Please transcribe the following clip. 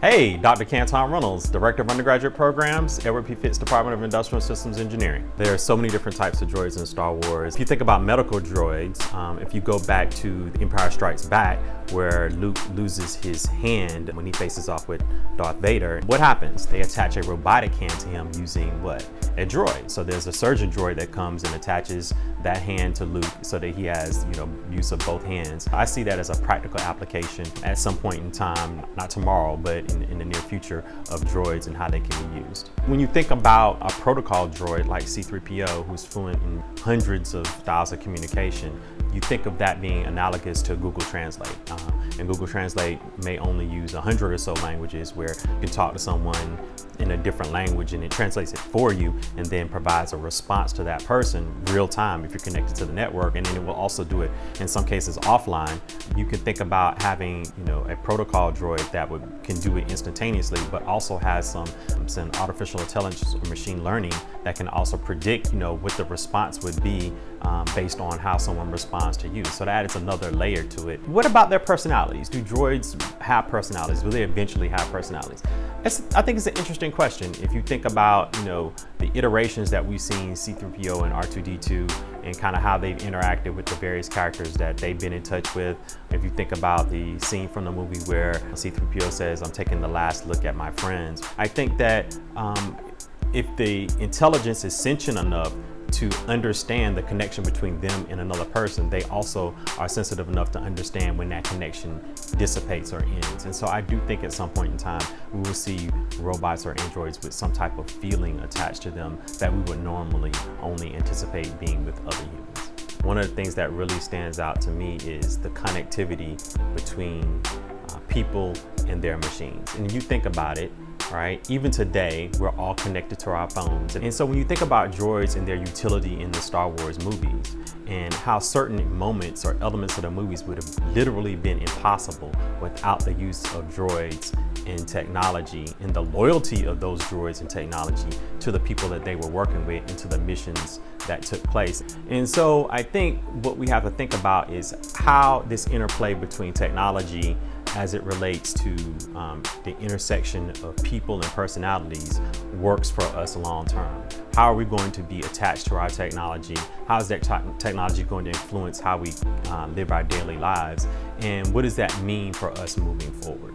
Hey, Dr. Kanton Reynolds, Director of Undergraduate Programs, Edward P. Fitz Department of Industrial Systems Engineering. There are so many different types of droids in Star Wars. If you think about medical droids, if you go back to The Empire Strikes Back, where Luke loses his hand when he faces off with Darth Vader, what happens? They attach a robotic hand to him using what? A droid. So there's a surgeon droid that comes and attaches that hand to Luke so that he has, use of both hands. I see that as a practical application at some point in time, not tomorrow, but in the near future, of droids and how they can be used. When you think about a protocol droid like C-3PO, who's fluent in hundreds of styles of communication, you think of that being analogous to Google Translate. And Google Translate may only use 100 or so languages, where you can talk to someone in a different language and it translates it for you and then provides a response to that person real time if you're connected to the network, and then it will also do it in some cases offline. You can think about having a protocol droid that can do it instantaneously, but also has some artificial intelligence or machine learning that can also predict what the response would be based on how someone responds to you. So that is another layer to it. What about their personalities? Do droids have personalities? Will they eventually have personalities? I think it's an interesting question. If you think about the iterations that we've seen C-3PO and R2-D2 and kind of how they've interacted with the various characters that they've been in touch with. If you think about the scene from the movie where C-3PO says, "I'm taking the last look at my friends," I think that if the intelligence is sentient enough to understand the connection between them and another person, they also are sensitive enough to understand when that connection dissipates or ends. And so I do think at some point in time, we will see robots or androids with some type of feeling attached to them that we would normally only anticipate being with other humans. One of the things that really stands out to me is the connectivity between people and their machines. And you think about it, right? Even today, we're all connected to our phones. And so when you think about droids and their utility in the Star Wars movies and how certain moments or elements of the movies would have literally been impossible without the use of droids and technology and the loyalty of those droids and technology to the people that they were working with and to the missions that took place. And so I think what we have to think about is how this interplay between technology as it relates to the intersection of people and personalities works for us long term. How are we going to be attached to our technology? How is that technology going to influence how we live our daily lives? And what does that mean for us moving forward?